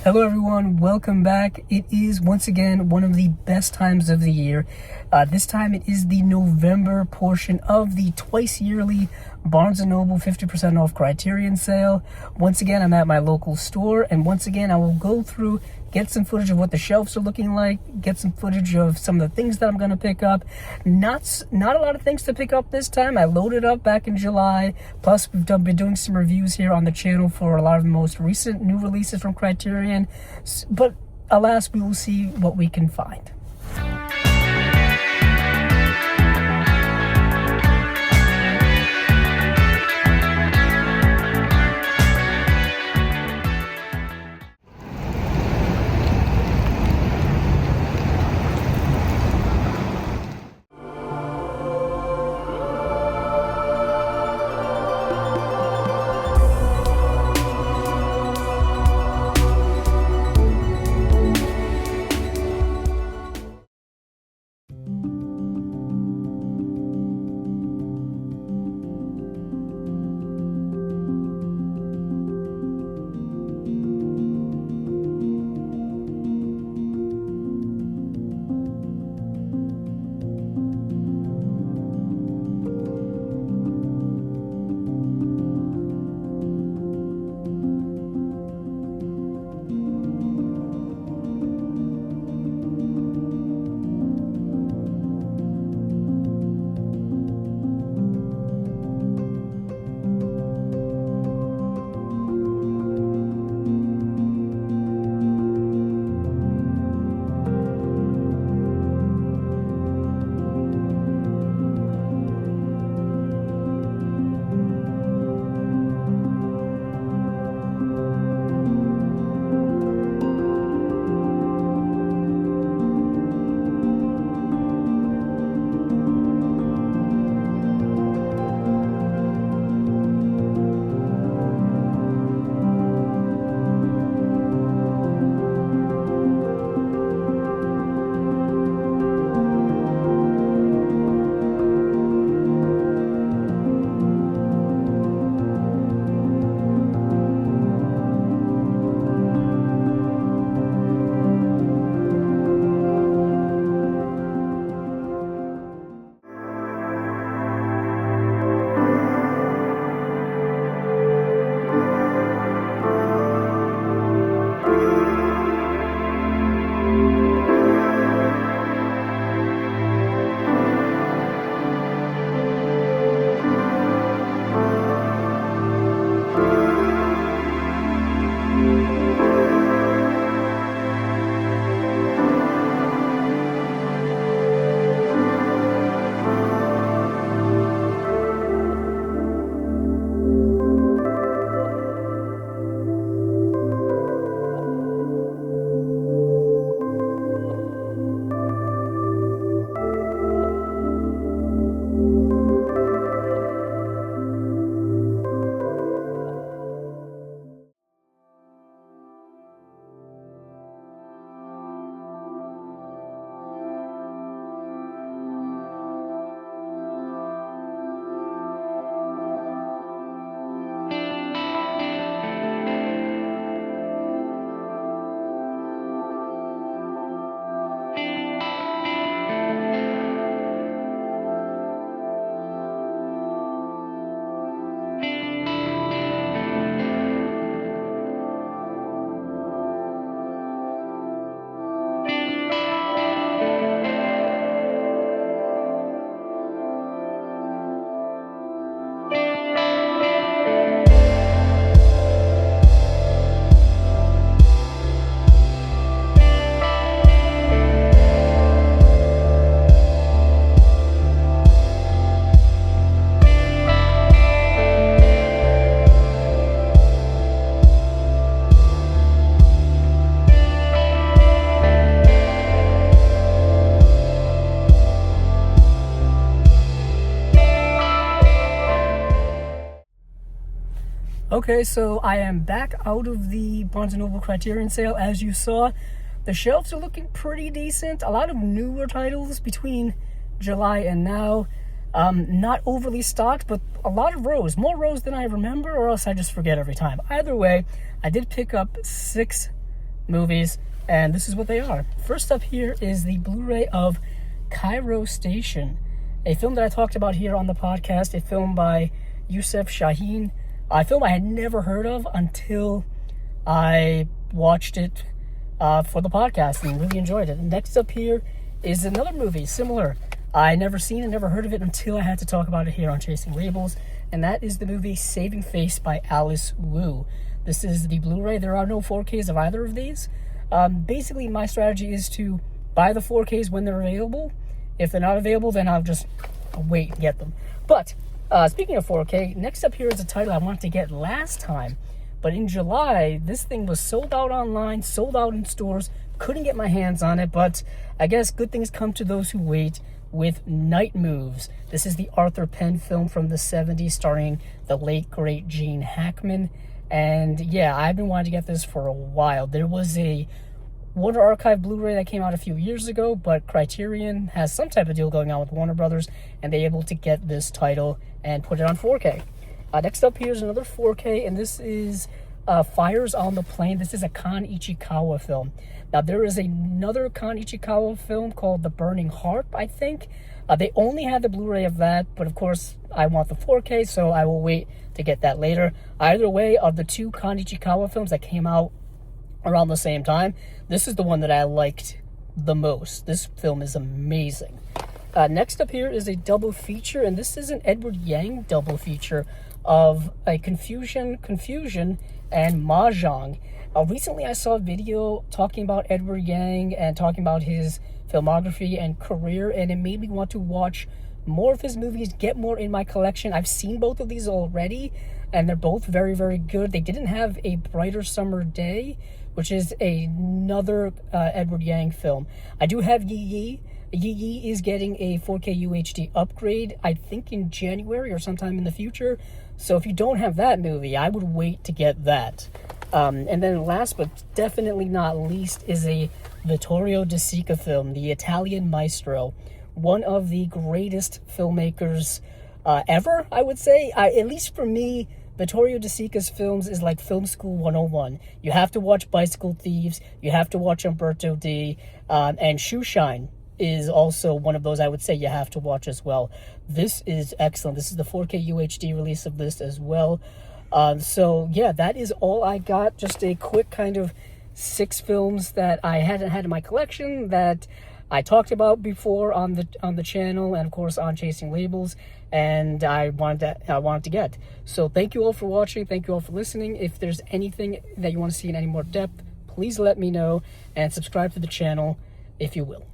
Hello everyone, welcome back. It is once again one of the best times of the year. This time it is the November portion of the twice yearly Barnes & Noble 50% off Criterion sale. Once again, I'm at my local store, and once again I will go through, get some footage of what the shelves are looking like, get some footage of some of the things that I'm going to pick up. Not a lot of things to pick up this time. I loaded up back in July. Plus, we've been doing some reviews here on the channel for a lot of the most recent new releases from Criterion. But alas, we will see what we can find. Okay, so I am back out of the Barnes & Noble Criterion sale. As you saw, the shelves are looking pretty decent. A lot of newer titles between July and now. Not overly stocked, but a lot of rows. More rows than I remember, or else I just forget every time. Either way, I did pick up 6 movies, and this is what they are. First up here is the Blu-ray of Cairo Station, a film that I talked about here on the podcast, a film by Youssef Chahine, a film I had never heard of until I watched it for the podcast and really enjoyed it. And next up here is another movie, similar. I never seen it, never heard of it until I had to talk about it here on Chasing Labels, and that is the movie Saving Face by Alice Wu. This is the Blu-ray. There are no 4Ks of either of these. Basically, my strategy is to buy the 4Ks when they're available. If they're not available, then I'll just wait and get them. But speaking of 4K, next up here is a title I wanted to get last time. But in July, this thing was sold out online, sold out in stores. Couldn't get my hands on it, but I guess good things come to those who wait with Night Moves. This is the Arthur Penn film from the 70s starring the late, great Gene Hackman. And yeah, I've been wanting to get this for a while. There was a Warner Archive Blu-ray that came out a few years ago, but Criterion has some type of deal going on with Warner Brothers, and they're able to get this title and put it on 4K. Next up here is another 4K, and this is Fires on the Plain. This is a Kan Ichikawa film. Now, there is another Kan Ichikawa film called The Burning Harp, I think. They only had the Blu-ray of that, but of course, I want the 4K, so I will wait to get that later. Either way, of the two Kan Ichikawa films that came out around the same time, this is the one that I liked the most. This film is amazing. Next up here is a double feature, and this is an Edward Yang double feature of a Confusion, and Mahjong. Recently, I saw a video talking about Edward Yang and talking about his filmography and career, and it made me want to watch more of his movies, get more in my collection. I've seen both of these already, and they're both very, very good. They didn't have A Brighter Summer Day, which is another Edward Yang film. I do have Yi Yi. Yi Yi is getting a 4K UHD upgrade, I think in January or sometime in the future. So if you don't have that movie, I would wait to get that. And then last but definitely not least is a Vittorio De Sica film, The Italian Maestro. One of the greatest filmmakers ever, I would say. At least for me, Vittorio De Sica's films is like Film School 101. You have to watch Bicycle Thieves, you have to watch Umberto D, and Shoeshine is also one of those I would say you have to watch as well. This is excellent. This is the 4K UHD release of this as well. So yeah, that is all I got. Just a quick kind of 6 films that I hadn't had in my collection that I talked about before on the channel, and of course on Chasing Labels, and I wanted to get. So thank you all for watching. Thank you all for listening. If there's anything that you want to see in any more depth, please let me know, and subscribe to the channel if you will.